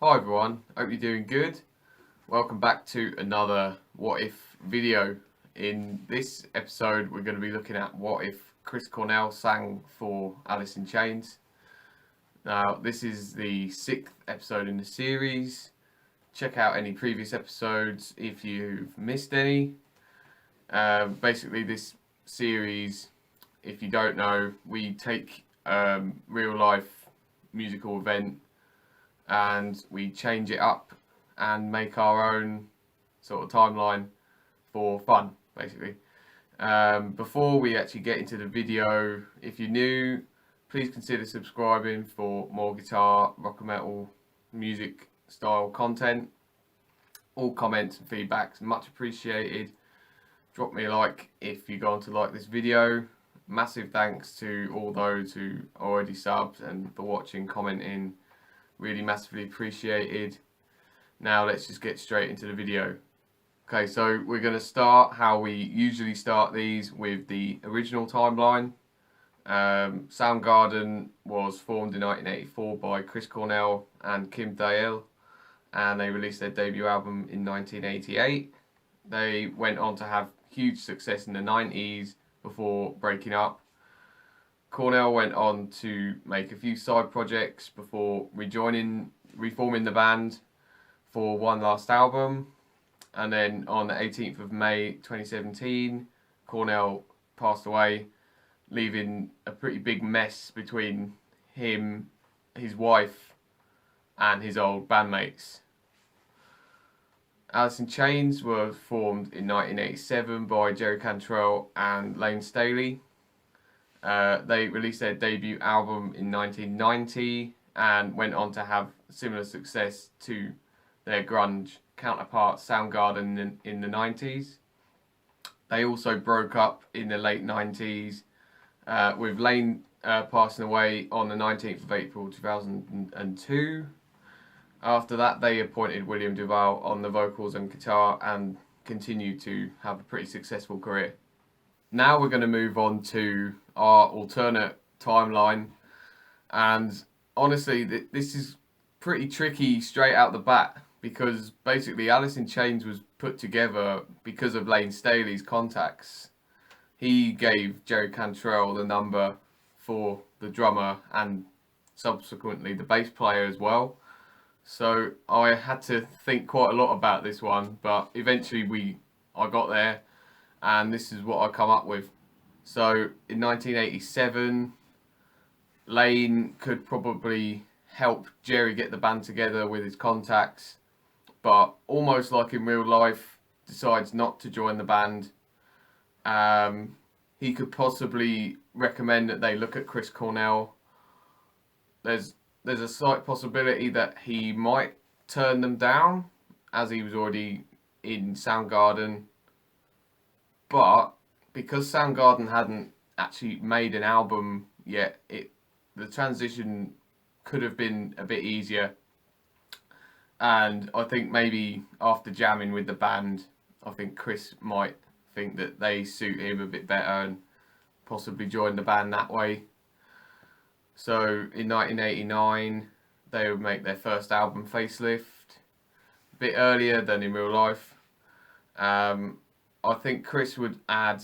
Hi everyone, hope you're doing good. Welcome back to another What If video. In this episode we're going to be looking at what if Chris Cornell sang for Alice in Chains. Now this is the 6th episode in the series. Check out any previous episodes if you've missed any. Basically this series, if you don't know, we take real life musical event and we change it up and make our own sort of timeline for fun, basically. Before we actually get into the video, if you're new, please consider subscribing for more guitar, rock and metal, music style content. All comments and feedbacks much appreciated. Drop me a like if you're going to like this video. Massive thanks to all those who already subbed and for watching, commenting. Really massively appreciated. Now let's just get straight into the video. Okay, so we're going to start how we usually start these with the original timeline. Soundgarden was formed in 1984 by Chris Cornell and Kim Dahl, and they released their debut album in 1988. They went on to have huge success in the 90s before breaking up. Cornell went on to make a few side projects before reforming the band for one last album. And then on the 18th of May 2017, Cornell passed away, leaving a pretty big mess between him, his wife, and his old bandmates. Alice in Chains were formed in 1987 by Jerry Cantrell and Lane Staley. They released their debut album in 1990 and went on to have similar success to their grunge counterpart Soundgarden in the 90s. They also broke up in the late 90s with Lane passing away on the 19th of April 2002. After that they appointed William Duval on the vocals and guitar and continued to have a pretty successful career. Now we're going to move on to our alternate timeline, and honestly this is pretty tricky straight out the bat because basically Alice in Chains was put together because of Lane Staley's contacts. He gave Jerry Cantrell the number for the drummer and subsequently the bass player as well. So I had to think quite a lot about this one, but eventually I got there and this is what I come up with. So in 1987, Lane could probably help Jerry get the band together with his contacts, but almost like in real life, decides not to join the band. He could possibly recommend that they look at Chris Cornell. There's a slight possibility that he might turn them down, as he was already in Soundgarden. But because Soundgarden hadn't actually made an album yet, the transition could have been a bit easier. And I think maybe after jamming with the band, I think Chris might think that they suit him a bit better and possibly join the band that way. So in 1989, they would make their first album, Facelift, a bit earlier than in real life. I think Chris would add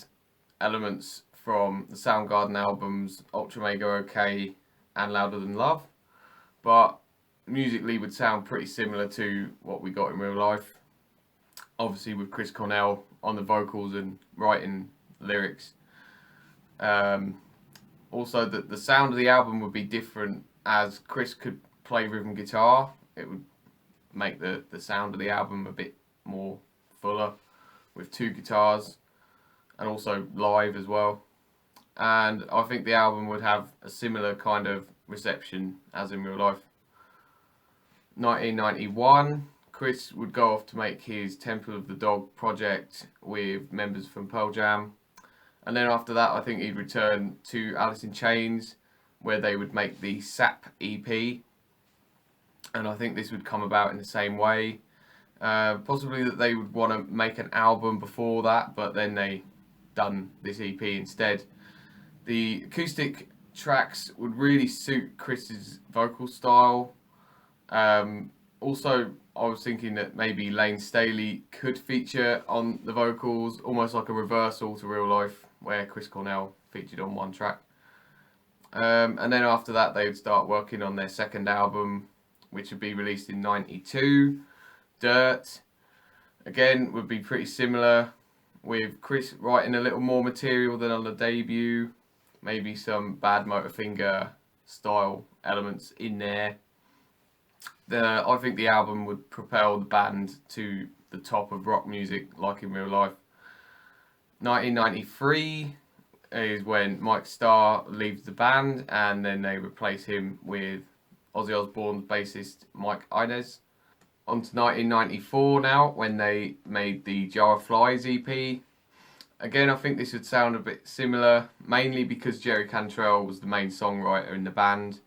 elements from the Soundgarden albums Ultra Mega OK and Louder Than Love, but musically would sound pretty similar to what we got in real life, obviously with Chris Cornell on the vocals and writing lyrics. Also the sound of the album would be different, as Chris could play rhythm guitar. It would make the sound of the album a bit more fuller with two guitars, and also live as well. And I think the album would have a similar kind of reception as in real life. 1991, Chris would go off to make his Temple of the Dog project with members from Pearl Jam. And then after that, I think he'd return to Alice in Chains, where they would make the Sap EP. And I think this would come about in the same way. Possibly that they would want to make an album before that, but then they done this EP instead. The acoustic tracks would really suit Chris's vocal style. Also, I was thinking that maybe Lane Staley could feature on the vocals, almost like a reversal to Real Life, where Chris Cornell featured on one track. And then after that, they would start working on their second album, which would be released in '92. Dirt, again, would be pretty similar, with Chris writing a little more material than on the debut, maybe some Bad Motorfinger style elements in there. I think the album would propel the band to the top of rock music, like in Real Life. 1993 is when Mike Starr leaves the band, and then they replace him with Ozzy Osbourne's bassist Mike Inez. On to 1994 now, when they made the Jar of Flies EP. Again, I think this would sound a bit similar, mainly because Jerry Cantrell was the main songwriter in the band.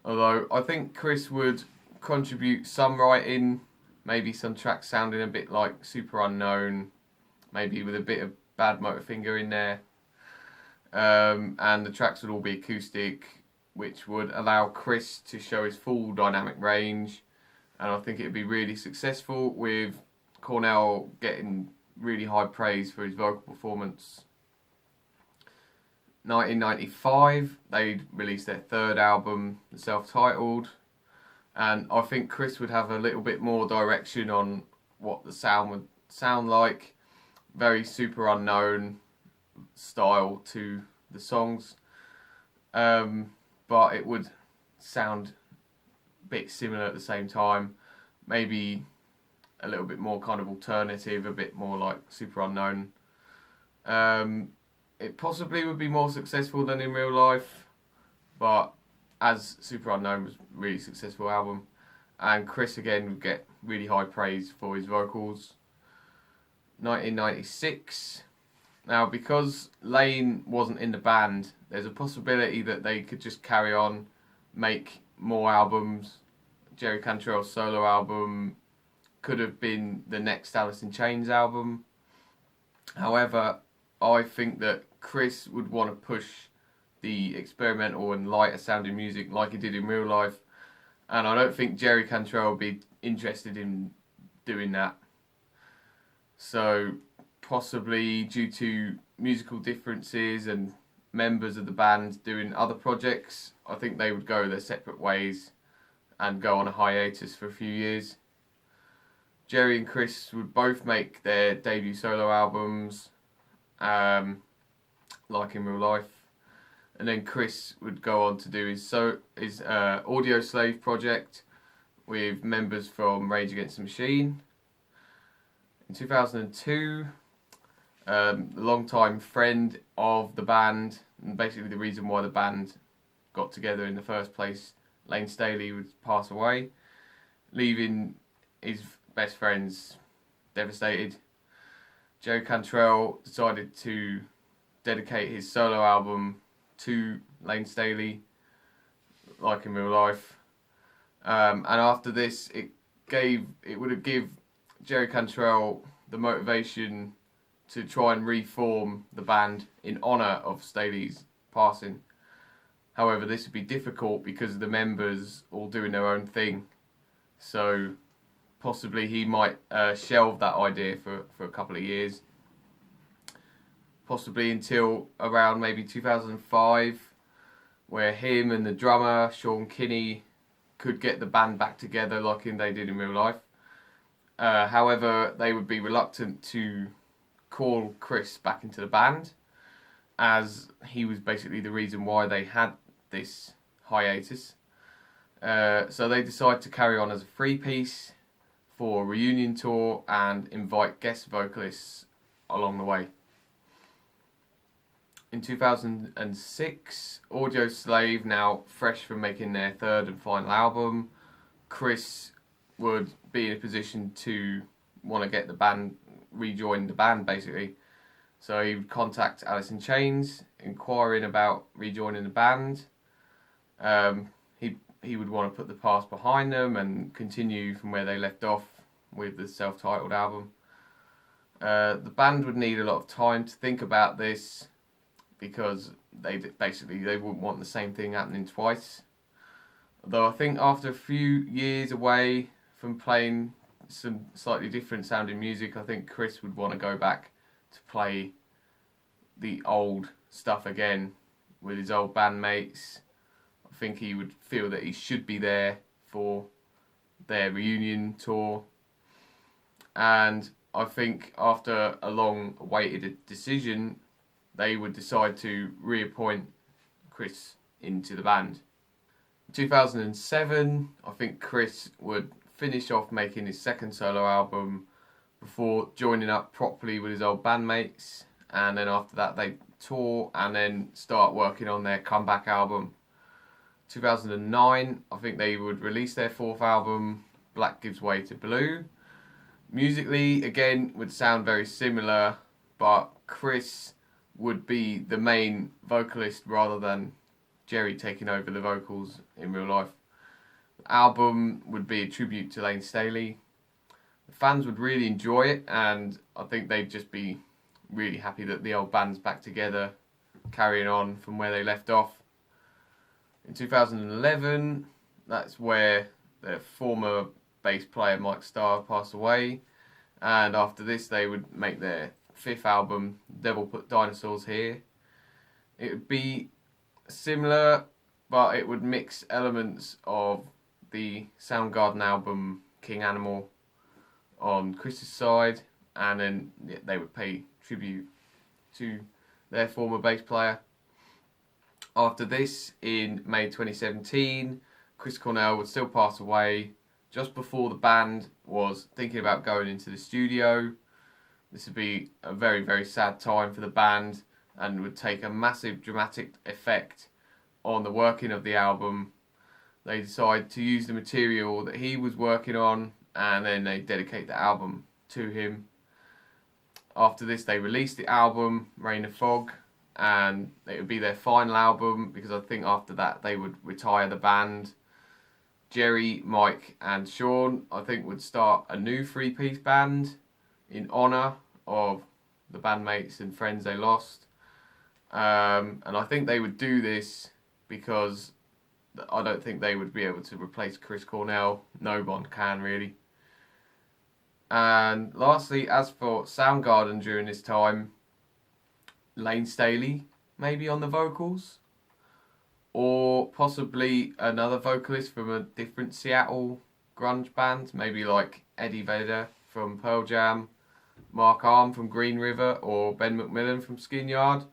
Although I think Chris would contribute some writing, maybe some tracks sounding a bit like Super Unknown, maybe with a bit of Bad Motorfinger in there. And the tracks would all be acoustic, which would allow Chris to show his full dynamic range. And I think it would be really successful, with Cornell getting really high praise for his vocal performance. 1995, they released their third album, self-titled, and I think Chris would have a little bit more direction on what the sound would sound like. Very Super Unknown style to the songs, but it would sound a bit similar at the same time. Maybe a little bit more kind of alternative, a bit more like Super Unknown. It possibly would be more successful than in Real Life, but as Super Unknown was a really successful album, and Chris again would get really high praise for his vocals. 1996. Now, because Lane wasn't in the band, there's a possibility that they could just carry on, make more albums. Jerry Cantrell's solo album could have been the next Alice in Chains album. However, I think that Chris would want to push the experimental and lighter sounding music like he did in Real Life, and I don't think Jerry Cantrell would be interested in doing that. So possibly due to musical differences and members of the band doing other projects, I think they would go their separate ways and go on a hiatus for a few years. Jerry and Chris would both make their debut solo albums, like in Real Life, and then Chris would go on to do his Audio Slave project with members from Rage Against the Machine. In 2002, a long-time friend of the band, and basically the reason why the band got together in the first place, Lane Staley, would pass away, leaving his best friends devastated. Joe Cantrell decided to dedicate his solo album to Lane Staley, like in Real Life. And after this, it would have give Jerry Cantrell the motivation to try and reform the band in honour of Staley's passing. However, this would be difficult because of the members all doing their own thing. So possibly he might shelve that idea for a couple of years. Possibly until around maybe 2005, where him and the drummer, Sean Kinney, could get the band back together like they did in Real Life. However, they would be reluctant to call Chris back into the band, as he was basically the reason why they had this hiatus. So they decided to carry on as a three-piece for a reunion tour and invite guest vocalists along the way. In 2006, Audio Slave, now fresh from making their third and final album, Chris would be in a position to want to get the band, rejoin the band basically. So he would contact Alice in Chains, inquiring about rejoining the band. He would want to put the past behind them and continue from where they left off with the self-titled album. The band would need a lot of time to think about this, because they wouldn't want the same thing happening twice. Although I think after a few years away from playing some slightly different sounding music. I think Chris would want to go back to play the old stuff again with his old bandmates. I think he would feel that he should be there for their reunion tour. And I think after a long awaited decision, they would decide to reappoint Chris into the band. In 2007, I think Chris would finish off making his second solo album before joining up properly with his old bandmates, and then after that they tour and then start working on their comeback album. 2009, I think they would release their fourth album, Black Gives Way to Blue. Musically, again, would sound very similar, but Chris would be the main vocalist rather than Jerry taking over the vocals in real life. The album would be a tribute to Lane Staley. The fans would really enjoy it, and I think they'd just be really happy that the old band's back together, carrying on from where they left off. In 2011, that's where their former bass player Mike Starr passed away, and after this they would make their fifth album, Devil Put Dinosaurs Here. It would be similar, but it would mix elements of the Soundgarden album King Animal on Chris's side, and then they would pay tribute to their former bass player. After this, in May 2017, Chris Cornell would still pass away just before the band was thinking about going into the studio. This would be a very, very sad time for the band and would take a massive dramatic effect on the working of the album. They decide to use the material that he was working on, and then they dedicate the album to him. After this, they released the album Rain of Fog, and it would be their final album, because I think after that they would retire the band. Jerry, Mike and Sean, I think, would start a new three-piece band in honour of the bandmates and friends they lost. And I think they would do this because I don't think they would be able to replace Chris Cornell. No one can, really. And lastly, as for Soundgarden during this time, Lane Staley maybe on the vocals, or possibly another vocalist from a different Seattle grunge band, maybe like Eddie Vedder from Pearl Jam, Mark Arm from Green River, or Ben McMillan from Skin Yard.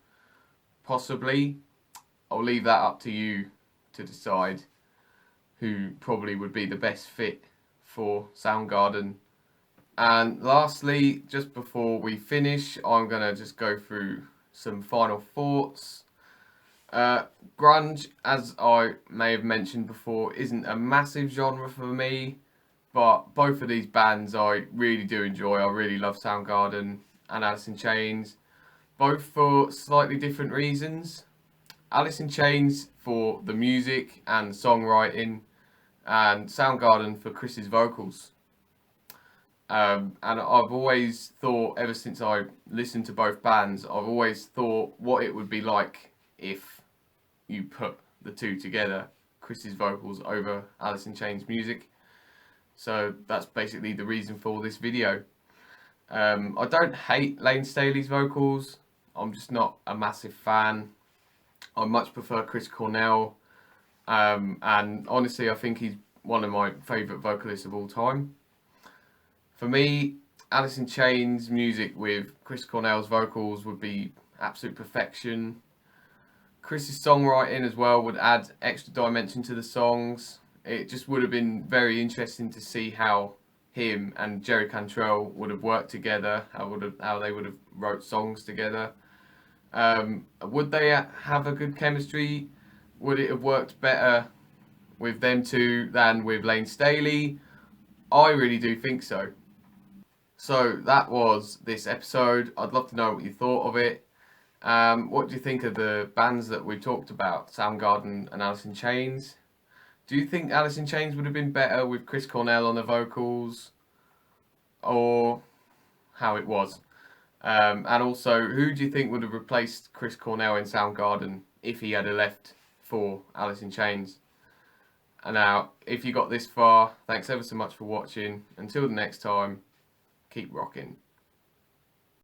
Possibly. I'll leave that up to you to decide who probably would be the best fit for Soundgarden. And lastly, just before we finish, I'm going to just go through some final thoughts. Grunge, as I may have mentioned before, isn't a massive genre for me, but both of these bands I really do enjoy. I really love Soundgarden and Alice in Chains, both for slightly different reasons. Alice in Chains for the music and songwriting, and Soundgarden for Chris's vocals. And I've always thought, ever since I listened to both bands, I've always thought what it would be like if you put the two together, Chris's vocals over Alice in Chains' music. So that's basically the reason for this video. I don't hate Lane Staley's vocals, I'm just not a massive fan. I much prefer Chris Cornell, and honestly I think he's one of my favourite vocalists of all time. For me, Alice in Chains music with Chris Cornell's vocals would be absolute perfection. Chris's songwriting as well would add extra dimension to the songs. It just would have been very interesting to see how him and Jerry Cantrell would have worked together, how they would have wrote songs together. Would they have a good chemistry? Would it have worked better with them two than with Lane Staley? I really do think so. So that was this episode. I'd love to know what you thought of it. What do you think of the bands that we talked about, Soundgarden and Alice in Chains? Do you think Alice in Chains would have been better with Chris Cornell on the vocals, or how it was? And also, who do you think would have replaced Chris Cornell in Soundgarden if he had left for Alice in Chains? And now, if you got this far, thanks ever so much for watching. Until the next time, keep rocking.